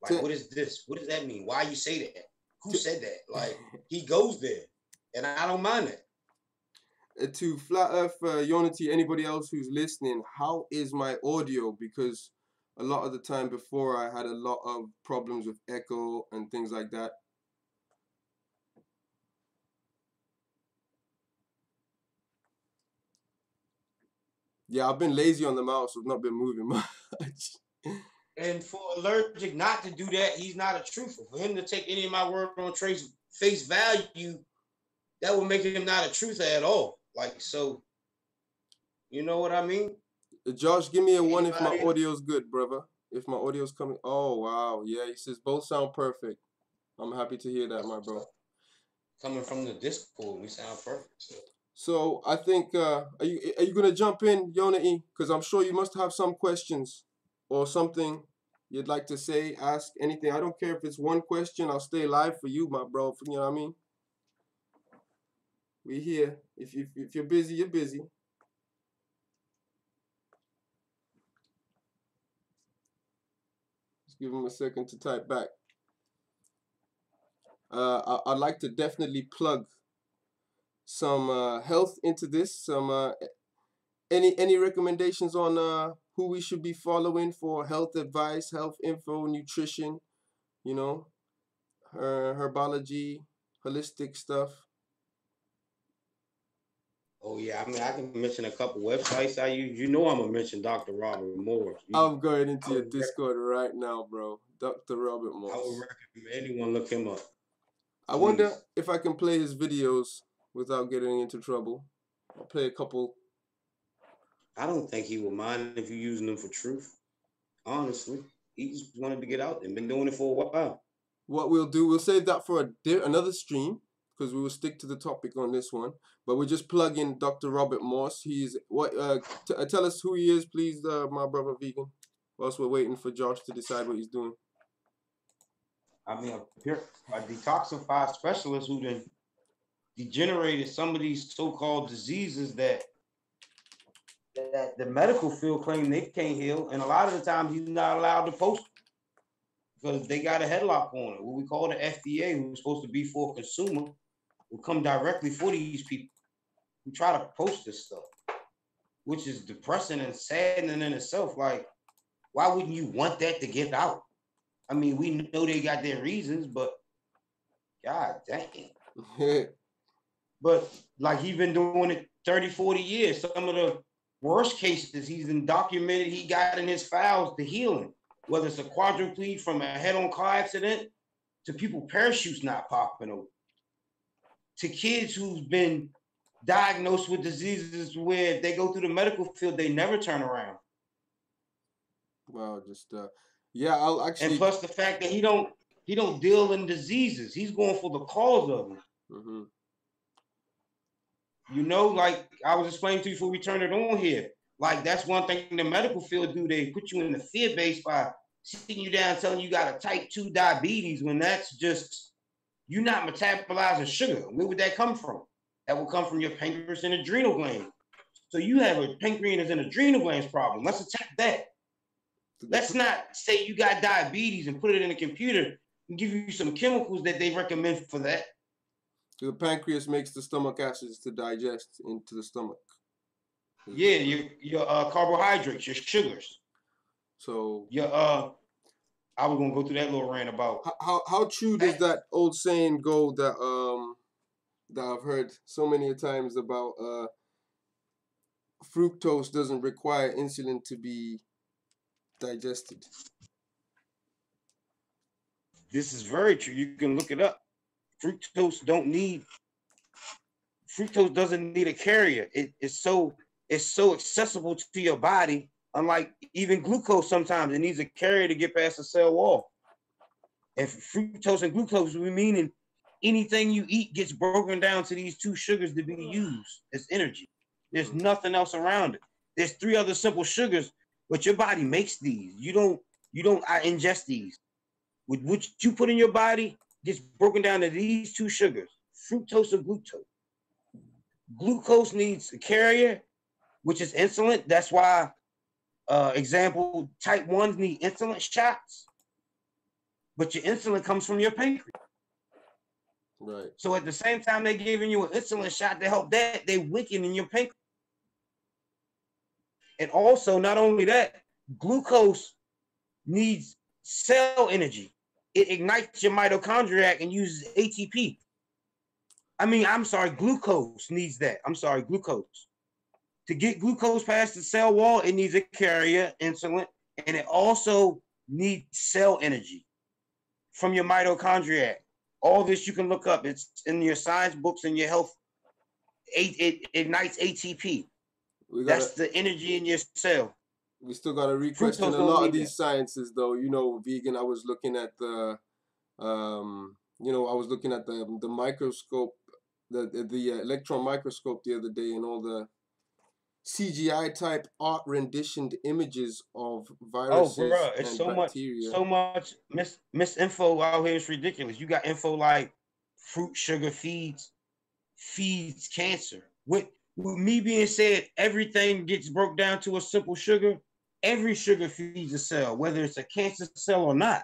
Like, what is this? What does that mean? Why you say that? Who said that? Like, he goes there, and I don't mind it. To Flat Earth Unity, anybody else who's listening, how is my audio? Because a lot of the time before, I had a lot of problems with echo and things like that. Yeah, I've been lazy on the mouse. I've not been moving much. And for Allergic not to do that, he's not a truther. For him to take any of my word on face value, that would make him not a truther at all. Like, so You know what I mean? Josh, give me a one if my Anybody audio's good, brother. If my audio's coming. Oh, wow. Yeah, he says both sound perfect. I'm happy to hear that, my bro. coming from the Discord, we sound perfect. So I think are you gonna jump in, Yonai? Because I'm sure you must have some questions or something you'd like to say, ask anything. I don't care if it's one question. I'll stay live for you, my bro. You know what I mean? We here. If you're busy, you're busy. Just give him a second to type back. I'd like to definitely plug some health into this. Some any recommendations on who we should be following for health advice, health info, nutrition, you know, herbology, holistic stuff. Oh yeah, I mean I can mention a couple websites I use. You know I'm gonna mention Dr. Robert Morris. I'm going into I your would Discord right now, bro. Dr. Robert I would Moss. recommend anyone look him up. I wonder Please. if I can play his videos without getting into trouble. I'll play a couple. I don't think he would mind if you're using them for truth. Honestly, he just wanted to get out there. Been doing it for a while. What we'll do, we'll save that for another stream because we will stick to the topic on this one. But we'll just plug in Dr. Robert Moss. He's what? Tell us who he is, please, my brother vegan. Whilst we're waiting for Josh to decide what he's doing. I mean, a detoxified specialist who then degenerated some of these so-called diseases that the medical field claim they can't heal, and a lot of the time he's not allowed to post because they got a headlock on it. What we call the FDA, who's supposed to be for a consumer, will come directly for these people who try to post this stuff, which is depressing and saddening in itself. Like, why wouldn't you want that to get out? I mean, we know they got their reasons, but God dang. But like he's been doing it 30, 40 years. Some of the worst cases he's been documented, he got in his files to healing, whether it's a quadriplegic from a head-on car accident to people parachutes not popping over, to kids who's been diagnosed with diseases where if they go through the medical field, they never turn around. Wow, just yeah, I'll actually. And plus the fact that he don't deal in diseases. He's going for the cause of them. Mm-hmm. You know, like I was explaining to you before we turned it on here. Like that's one thing the medical field do. They put you in the fear base by sitting you down, telling you got a type 2 diabetes when that's just you not metabolizing sugar. Where would that come from? That will come from your pancreas and adrenal gland. So you have a pancreas and adrenal glands problem. Let's attack that. Let's not say you got diabetes and put it in a computer and give you some chemicals that they recommend for that. The pancreas makes the stomach acids to digest into the stomach. Yeah, your carbohydrates, your sugars. So your I was gonna go through that little rant about how true does that old saying go that that I've heard so many times about fructose doesn't require insulin to be digested. This is very true. You can look it up. Fructose doesn't need a carrier. It's so accessible to your body. Unlike even glucose, sometimes it needs a carrier to get past the cell wall. And fructose and glucose, we mean anything you eat gets broken down to these two sugars to be used as energy. There's nothing else around it. There's 3 other simple sugars, but your body makes these. You don't ingest these. With what you put in your body gets broken down to these 2 sugars, fructose and glucose. Glucose needs a carrier, which is insulin. That's why, example, type 1s need insulin shots, but your insulin comes from your pancreas. Right. So at the same time they're giving you an insulin shot to help that, they weakening your pancreas. And also, not only that, glucose needs cell energy. It ignites your mitochondria and uses ATP. Glucose needs that. Glucose. To get glucose past the cell wall, it needs a carrier, insulin, and it also needs cell energy from your mitochondria. All this you can look up. It's in your science books and your health. It ignites ATP. We gotta That's the energy in your cell. we still gotta re-question Fructose a don't lot of need that. these sciences though. You know, vegan. I was looking at I was looking at the microscope, the electron microscope the other day, and all the CGI type art renditioned images of Oh, viruses bro, it's and bacteria. so much misinfo out here. It's ridiculous. You got info like fruit sugar feeds cancer. With me being said, everything gets broke down to a simple sugar. Every sugar feeds a cell, whether it's a cancer cell or not.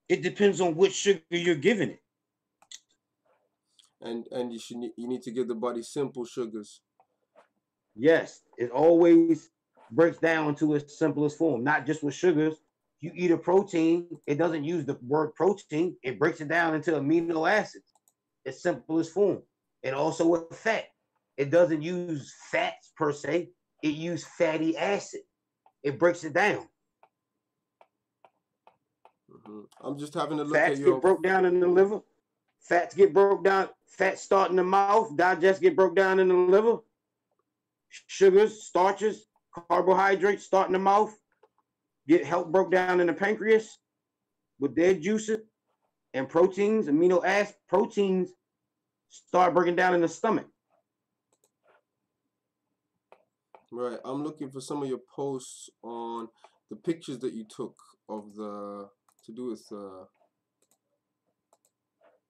It depends on which sugar you're giving it. And you need to give the body simple sugars. Yes, it always breaks down to its simplest form, not just with sugars. You eat a protein, it doesn't use the word protein, it breaks it down into amino acids, its simplest form. And also with fat, it doesn't use fats per se, it uses fatty acid. It breaks it down. I'm just having a look at Fats get your. broke down in the liver. Fats get broke down. Fats start in the mouth. Digest get broke down in the liver. Sugars, starches, carbohydrates start in the mouth. Get help broke down in the pancreas with their juices, and proteins, amino acid proteins start breaking down in the stomach. Right, I'm looking for some of your posts on the pictures that you took of the to do with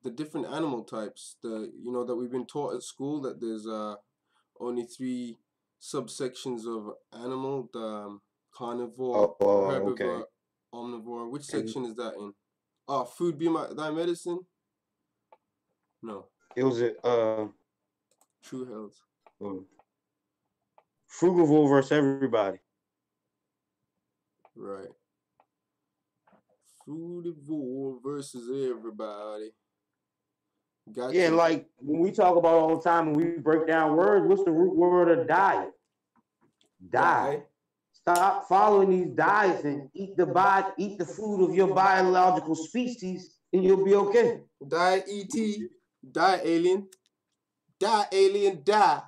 the different animal types. That we've been taught at school that there's only three subsections of animal: the carnivore, Okay. herbivore, omnivore. Which And section is that in? Oh, food be thy medicine. No, it was a true health. frugivore versus everybody. Right. Foodivore versus everybody. Got Yeah, you. like when we talk about all the time and we break down words, what's the root word of diet? Die. Die. Stop following these diets and eat the food of your biological species, and you'll be okay. Die ET. Die alien. Die alien. Die.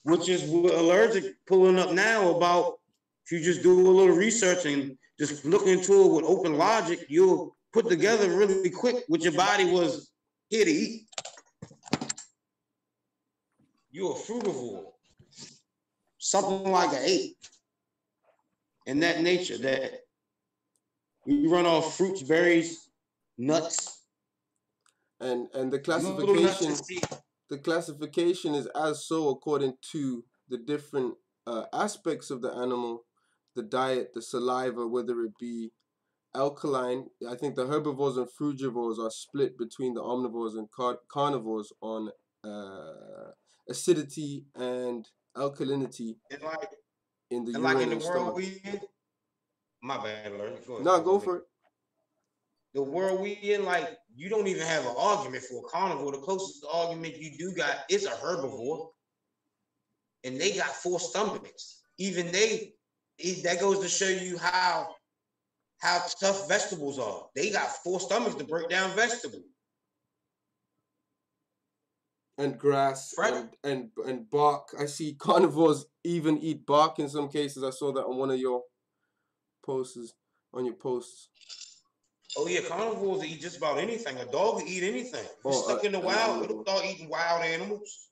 Which is what Allergic pulling up now about. If you just do a little research and just look into it with open logic, you'll put together really quick what your body was here to eat. You're a frugivore. Something like an 8. In that nature, that we run off fruits, berries, nuts. And the classification is as so according to the different aspects of the animal, the diet, the saliva, whether it be alkaline. I think the herbivores and frugivores are split between the omnivores and carnivores on acidity and alkalinity And like, in the and like urine in the and world stomach. we in, my bad, Larry. No, go for it. The world we in, like, you don't even have an argument for a carnivore. The closest argument you do got is a herbivore, and they got 4 stomachs. Even that goes to show you how tough vegetables are. They got 4 stomachs to break down vegetables. And grass and bark. I see carnivores even eat bark in some cases. I saw that on one of your posts. On your posts. Oh yeah, carnivores eat just about anything. A dog will eat anything. If it's stuck in the wild, it'll start eating wild animals.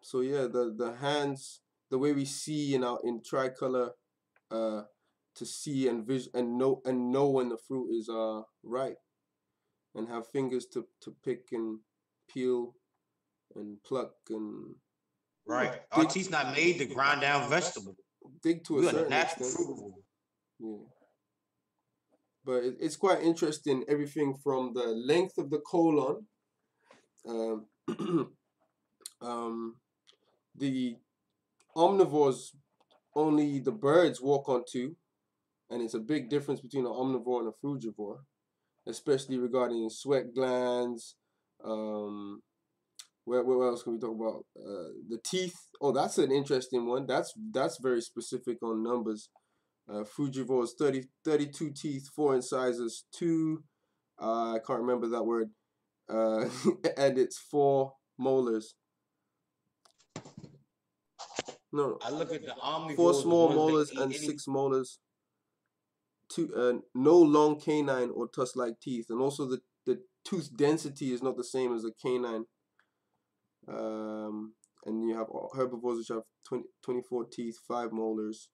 So yeah, the hands, the way we see in tricolor, to see and know when the fruit is ripe, and have fingers to pick and peel and pluck and right. Our teeth not made to grind down vegetable. Dig to a certain extent. Yeah. But it's quite interesting. Everything from the length of the colon, the omnivores only the birds walk on 2, and it's a big difference between an omnivore and a frugivore, especially regarding sweat glands. What else can we talk about? The teeth. Oh, that's an interesting one. That's very specific on numbers. Frugivores 32 teeth, 4 incisors, 2. I can't remember that word. And it's 4 molars. No, I look at the four omnivores, the small ones that molars eat and any. 6 molars. No long canine or tusk-like teeth, and also the tooth density is not the same as a canine. And you have herbivores which have 24 teeth, 5 molars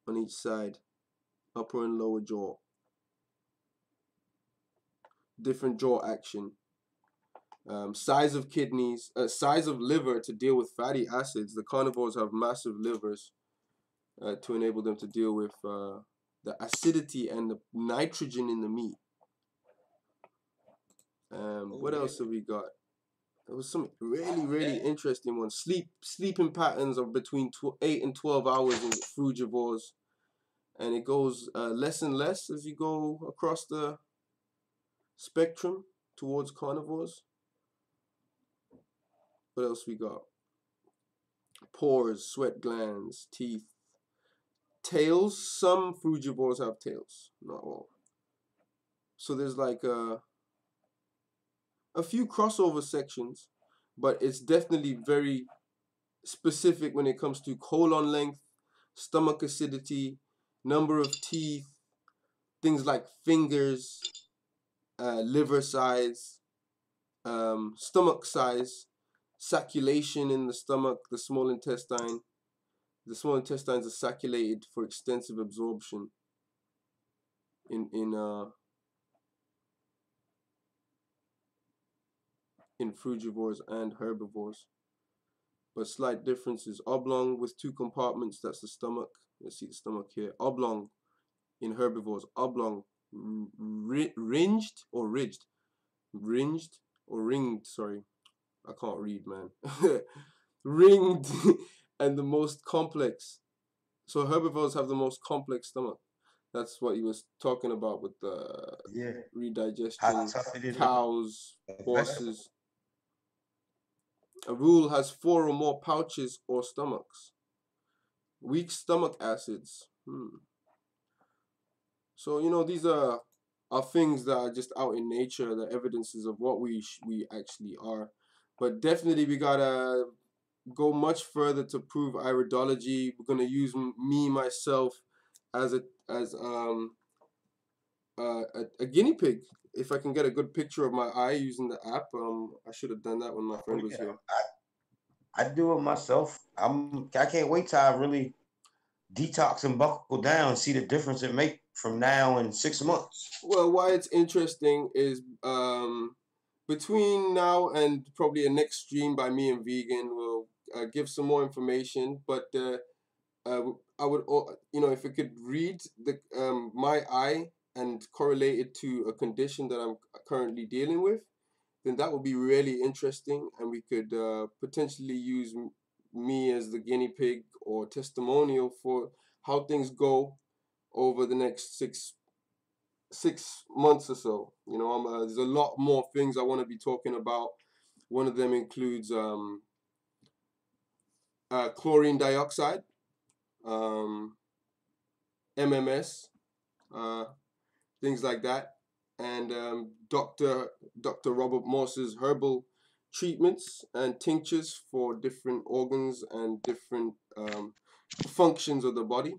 on each side, upper and lower jaw. Different jaw action. Size of kidneys, size of liver to deal with fatty acids. The carnivores have massive livers to enable them to deal with the acidity and the nitrogen in the meat. Oh What yeah. else have we got? There was some really interesting ones. Sleeping patterns of between 8 and 12 hours in frugivores, and it goes less and less as you go across the spectrum towards carnivores. What else we got? Pores, sweat glands, teeth, tails. Some frugivores have tails, not all. So there's like a few crossover sections, but it's definitely very specific when it comes to colon length, stomach acidity, number of teeth, things like fingers, liver size, stomach size, sacculation in the stomach, the small intestine. The small intestines are sacculated for extensive absorption in frugivores and herbivores. But slight differences. Oblong with 2 compartments, that's the stomach. Let's see the stomach here. Oblong in herbivores. Oblong, ringed or ridged? Ringed or ringed, sorry. I can't read, man. Ringed and the most complex. So herbivores have the most complex stomach. That's what he was talking about with the Yeah. How redigestion. tough it is to Cows, digest. horses. A rule has 4 or more pouches or stomachs. Weak stomach acids. So these are things that are just out in nature, the evidences of what we actually are. But definitely we gotta go much further to prove iridology. We're gonna use me myself as a guinea pig. If I can get a good picture of my eye using the app, I should have done that when my Oh, friend was yeah. here. I do it myself. I can't wait till I really detox and buckle down, see the difference it make from now and 6 months. Well, why it's interesting is between now and probably a next stream by me and Vegan, we'll give some more information. But I would, if it could read the my eye and correlate it to a condition that I'm currently dealing with, then that would be really interesting, and we could potentially use me as the guinea pig or testimonial for how things go over the next 6 months or so. There's a lot more things I want to be talking about. One of them includes chlorine dioxide, um, MMS, uh, things like that, and Dr. Robert Morse's herbal treatments and tinctures for different organs and different functions of the body.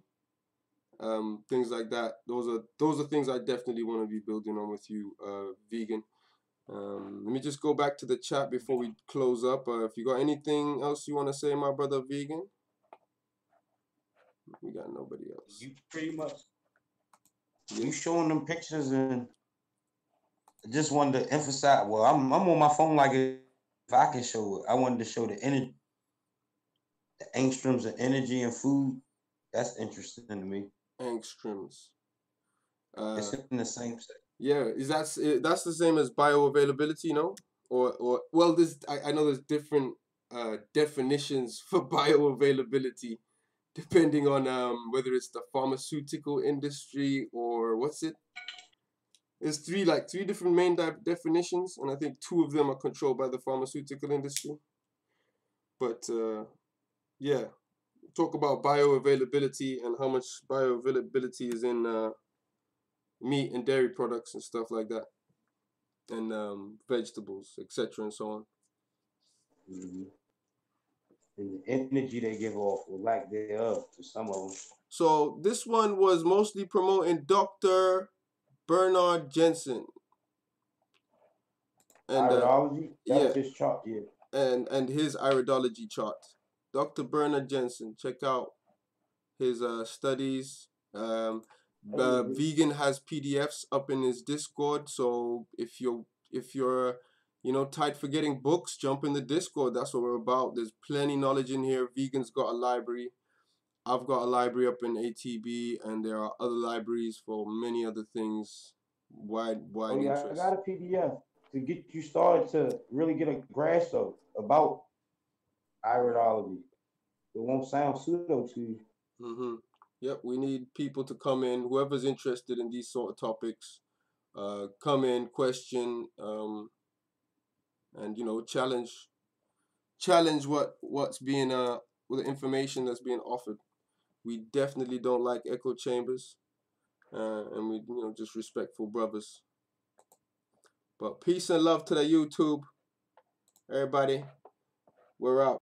Things like that. Those are things I definitely want to be building on with you, Vegan. Let me just go back to the chat before we close up. If you got anything else you want to say, my brother Vegan, we got nobody else. You pretty much Yeah. you showing them pictures, and I just wanted to emphasize. Well, I'm on my phone, like if I can show it. I wanted to show the energy, the angstroms of energy and food. That's interesting to me. Angstroms. It's Uh, in the same set. yeah, that's the same as bioavailability, or well, I know there's different definitions for bioavailability depending on whether it's the pharmaceutical industry or what's it. There's three different main definitions, and I think 2 of them are controlled by the pharmaceutical industry. But yeah, talk about bioavailability and how much bioavailability is in meat and dairy products and stuff like that, and vegetables, etc., and so on. Mm-hmm. And the energy they give off, or lack thereof, to some of them. So this one was mostly promoting Dr. Bernard Jensen. And Iridology, yeah, that's his chart, yeah. and his iridology chart. Dr. Bernard Jensen, check out his studies. Oh, yeah, yeah. Vegan has PDFs up in his Discord, so if you're tight for getting books, jump in the Discord. That's what we're about. There's plenty knowledge in here. Vegan's got a library. I've got a library up in ATB, and there are other libraries for many other things. Wide Oh yeah, I interest. got a PDF to get you started to really get a grasp of about iridology. It won't sound pseudo to you. Mm-hmm. Yep, we need people to come in. Whoever's interested in these sort of topics, come in, question, and challenge what's being with the information that's being offered. We definitely don't like echo chambers, and we just respectful brothers. But peace and love to the YouTube, everybody. We're out.